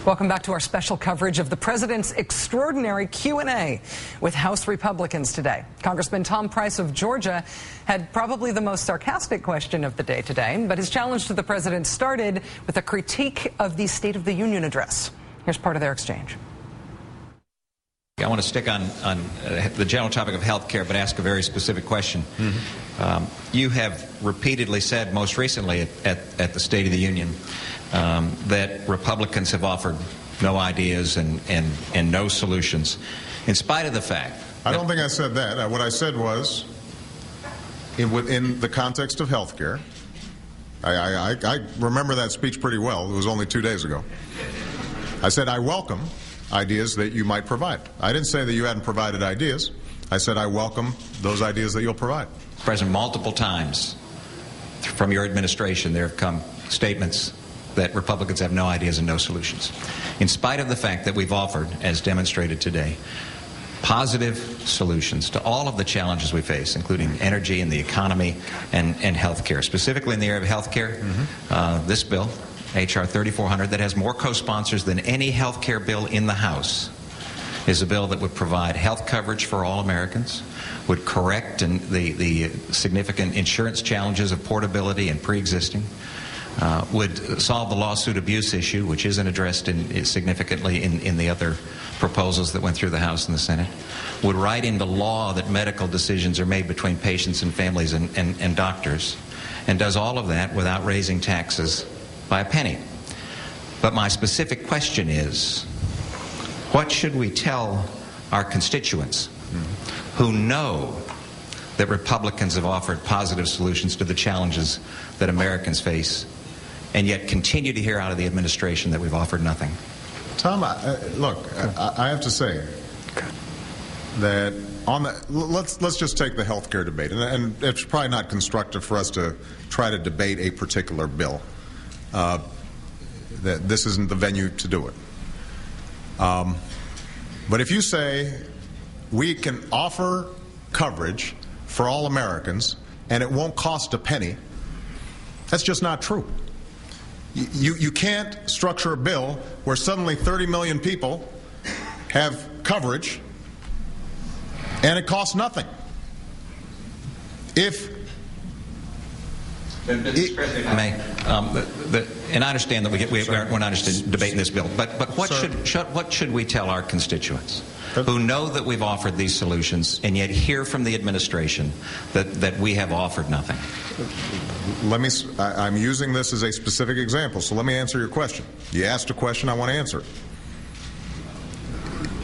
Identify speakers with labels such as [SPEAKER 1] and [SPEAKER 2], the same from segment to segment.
[SPEAKER 1] Welcome back to our special coverage of the president's extraordinary Q&A with House Republicans today. Congressman Tom Price of Georgia had probably the most sarcastic question of the day today, but his challenge to the president started with a critique of the State of the Union address. Here's part of their exchange.
[SPEAKER 2] I want to stick on the general topic of health care, but ask a very specific question. You have repeatedly said, most recently at the State of the Union, that Republicans have offered no ideas and no solutions, in spite of the fact
[SPEAKER 3] I don't think I said that. What I said was, in the context of health care, I remember that speech pretty well. It was only 2 days ago. I said I welcome ideas that you might provide. I didn't say that you hadn't provided ideas. I said I welcome those ideas that you'll provide.
[SPEAKER 2] President, multiple times from your administration there have come statements that Republicans have no ideas and no solutions, in spite of the fact that we've offered, as demonstrated today, positive solutions to all of the challenges we face, including energy and the economy and health care. Specifically in the area of health care, this bill, H.R. 3400, that has more co-sponsors than any health care bill in the House, is a bill that would provide health coverage for all Americans, would correct the significant insurance challenges of portability and pre-existing, would solve the lawsuit abuse issue, which isn't addressed significantly in the other proposals that went through the House and the Senate, would write into law that medical decisions are made between patients and families and doctors, and does all of that without raising taxes by a penny. But my specific question is, what should we tell our constituents who know that Republicans have offered positive solutions to the challenges that Americans face, and yet continue to hear out of the administration that we've offered nothing?
[SPEAKER 3] Tom, look, I have to say that let's just take the health care debate, and it's probably not constructive for us to try to debate a particular bill. That this isn't the venue to do it. But if you say we can offer coverage for all Americans and it won't cost a penny, that's just not true. You can't structure a bill where suddenly 30 million people have coverage and it costs nothing.
[SPEAKER 2] President, if I may, and I understand that we're not interested in debating this bill, but what should we tell our constituents who know that we've offered these solutions and yet hear from the administration that we have offered nothing?
[SPEAKER 3] I'm using this as a specific example, so let me answer your question. You asked a question, I want to answer it.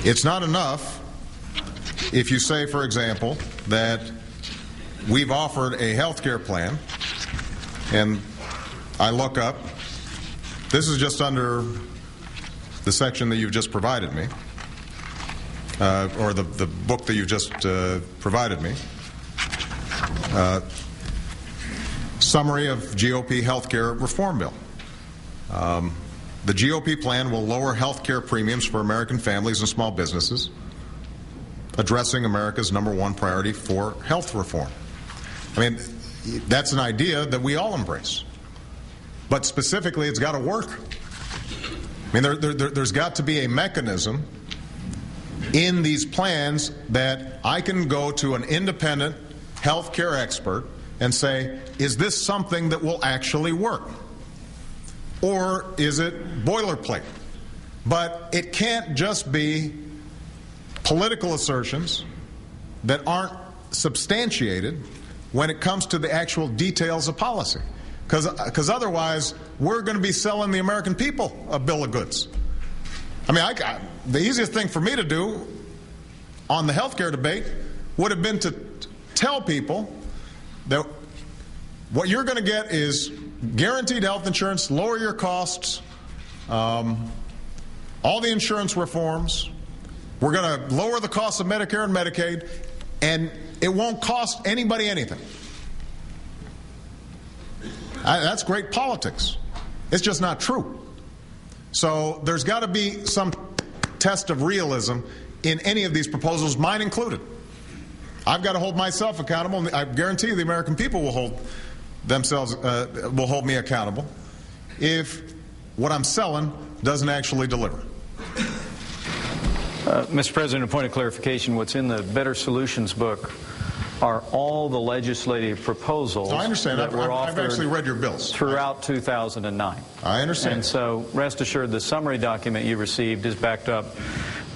[SPEAKER 3] It's not enough if you say, for example, that we've offered a health care plan, and I look up, this is just under the section that you've just provided me, or the book that you've just provided me. Summary of GOP health care reform bill. The GOP plan will lower health care premiums for American families and small businesses, addressing America's #1 priority for health reform. I mean, that's an idea that we all embrace. But specifically, it's got to work. I mean, there's got to be a mechanism in these plans that I can go to an independent health care expert and say, is this something that will actually work? Or is it boilerplate? But it can't just be political assertions that aren't substantiated when it comes to the actual details of policy. Because otherwise, we're going to be selling the American people a bill of goods. I mean, the easiest thing for me to do on the health care debate would have been to tell people that what you're going to get is guaranteed health insurance, lower your costs, all the insurance reforms. We're going to lower the cost of Medicare and Medicaid, and it won't cost anybody anything. That's great politics. It's just not true. So there's got to be some test of realism in any of these proposals, mine included. I've got to hold myself accountable, and I guarantee you the American people will hold me accountable if what I'm selling doesn't actually deliver.
[SPEAKER 4] Mr. President, a point of clarification. What's in the Better Solutions book are all the legislative proposals
[SPEAKER 3] I understand.
[SPEAKER 4] that were offered
[SPEAKER 3] I've actually read your bills
[SPEAKER 4] throughout 2009.
[SPEAKER 3] I understand.
[SPEAKER 4] And so rest assured the summary document you received is backed up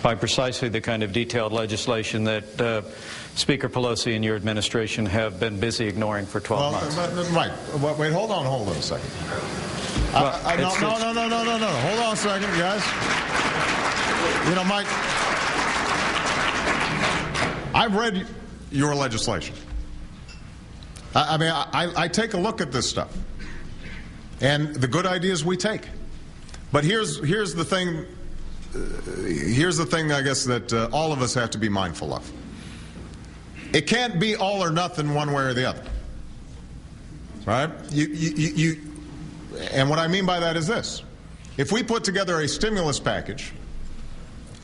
[SPEAKER 4] by precisely the kind of detailed legislation that Speaker Pelosi and your administration have been busy ignoring for 12 months.
[SPEAKER 3] Right. Wait, hold on a second. No. Hold on a second, guys. You know, Mike, I've read your legislation. I mean, I take a look at this stuff and the good ideas we take. But here's the thing. Here's the thing, I guess, that all of us have to be mindful of. It can't be all or nothing one way or the other. Right? And what I mean by that is this. If we put together a stimulus package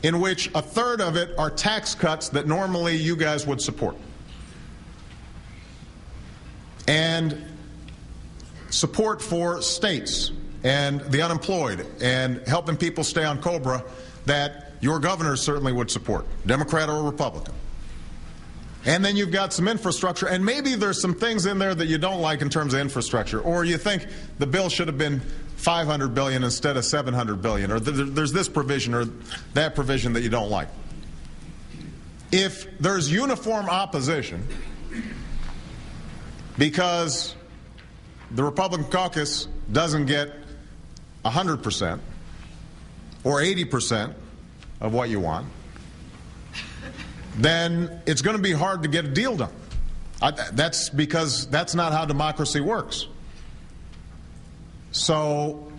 [SPEAKER 3] in which a third of it are tax cuts that normally you guys would support, and support for states and the unemployed and helping people stay on COBRA that your governors certainly would support, Democrat or Republican. And then you've got some infrastructure, and maybe there's some things in there that you don't like in terms of infrastructure, or you think the bill should have been $500 billion instead of $700 billion, or there's this provision or that provision that you don't like. If there's uniform opposition because the Republican caucus doesn't get 100% or 80% of what you want, then it's going to be hard to get a deal done. That's because that's not how democracy works. So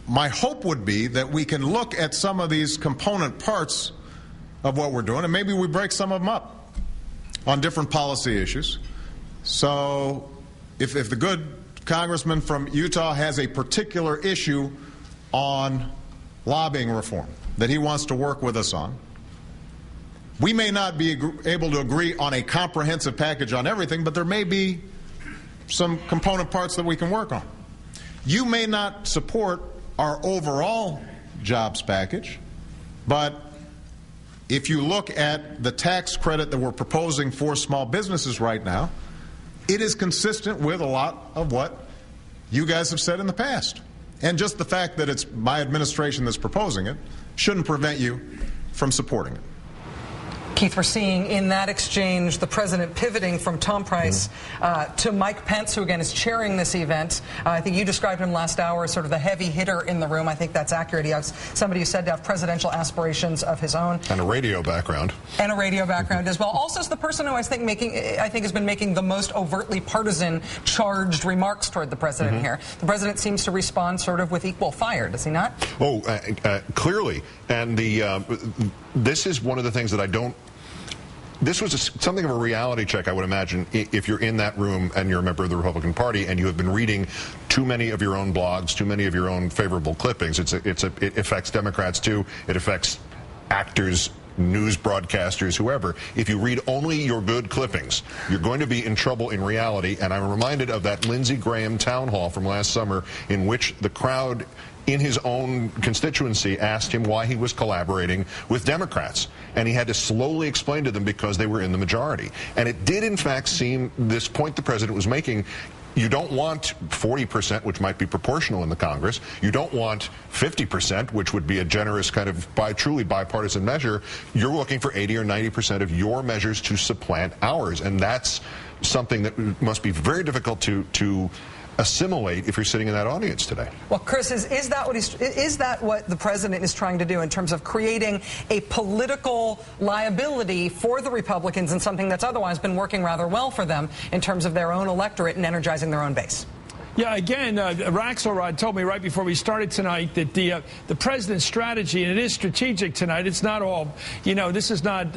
[SPEAKER 3] my hope would be that we can look at some of these component parts of what we're doing, and maybe we break some of them up on different policy issues. So if the good congressman from Utah has a particular issue on lobbying reform that he wants to work with us on, we may not be able to agree on a comprehensive package on everything, but there may be some component parts that we can work on. You may not support our overall jobs package, but if you look at the tax credit that we're proposing for small businesses right now, it is consistent with a lot of what you guys have said in the past. And just the fact that it's my administration that's proposing it shouldn't prevent you from supporting it.
[SPEAKER 1] Keith, we're seeing in that exchange the president pivoting from Tom Price to Mike Pence, who again is chairing this event. I think you described him last hour as sort of the heavy hitter in the room. I think that's accurate. He has somebody who said to have presidential aspirations of his own.
[SPEAKER 5] And a radio background.
[SPEAKER 1] And a radio background as well. Also, is the person who I think has been making the most overtly partisan charged remarks toward the president here. The president seems to respond sort of with equal fire, does he not?
[SPEAKER 5] Oh, clearly. And this is one of the things that I don't. This was something of a reality check, I would imagine, if you're in that room and you're a member of the Republican Party and you have been reading too many of your own blogs, too many of your own favorable clippings. It affects Democrats, too. It affects actors, news broadcasters, whoever. If you read only your good clippings, you're going to be in trouble in reality. And I'm reminded of that Lindsey Graham town hall from last summer in which the crowd in his own constituency asked him why he was collaborating with Democrats. And he had to slowly explain to them because they were in the majority. And it did, in fact, seem this point the president was making. You don't want 40%, which might be proportional in the Congress. You don't want 50%, which would be a generous kind of truly bipartisan measure. You're looking for 80 or 90% of your measures to supplant ours. And that's something that must be very difficult to assimilate if you're sitting in that audience today.
[SPEAKER 1] Well, Chris, is that what the president is trying to do in terms of creating a political liability for the Republicans and something that's otherwise been working rather well for them in terms of their own electorate and energizing their own base?
[SPEAKER 6] Yeah, again, Raxelrod told me right before we started tonight that the president's strategy, and it is strategic tonight, it's not all, this is not,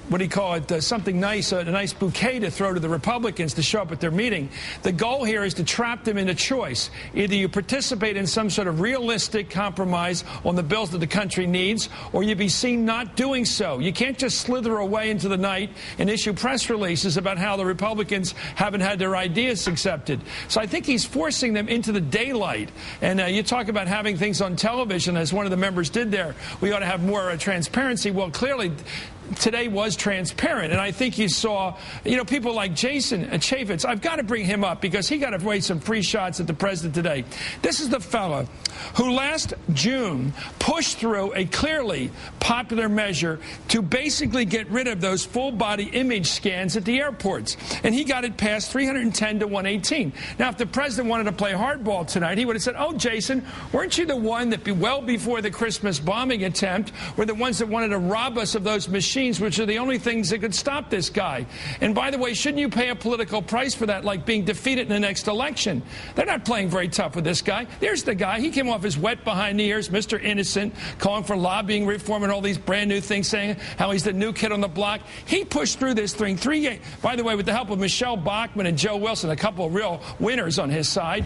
[SPEAKER 6] what do you call it, something nice, a nice bouquet to throw to the Republicans to show up at their meeting. The goal here is to trap them into choice. Either you participate in some sort of realistic compromise on the bills that the country needs, or you be seen not doing so. You can't just slither away into the night and issue press releases about how the Republicans haven't had their ideas accepted. So I think he's forcing them into the daylight. And you talk about having things on television, as one of the members did there. We ought to have more transparency. Well, clearly, today was transparent, and I think you saw, people like Jason Chaffetz. I've got to bring him up because he got away some free shots at the president today. This is the fellow who last June pushed through a clearly popular measure to basically get rid of those full-body image scans at the airports, and he got it passed 310 to 118. Now, if the president wanted to play hardball tonight, he would have said, "Oh, Jason, weren't you the one that well before the Christmas bombing attempt were the ones that wanted to rob us of those machines, which are the only things that could stop this guy? And by the way, shouldn't you pay a political price for that, like being defeated in the next election?" They're not playing very tough with this guy. There's the guy. He came off his wet behind the ears, Mr. Innocent, calling for lobbying reform and all these brand new things, saying how he's the new kid on the block. He pushed through this thing. By the way, with the help of Michelle Bachmann and Joe Wilson, a couple of real winners on his side.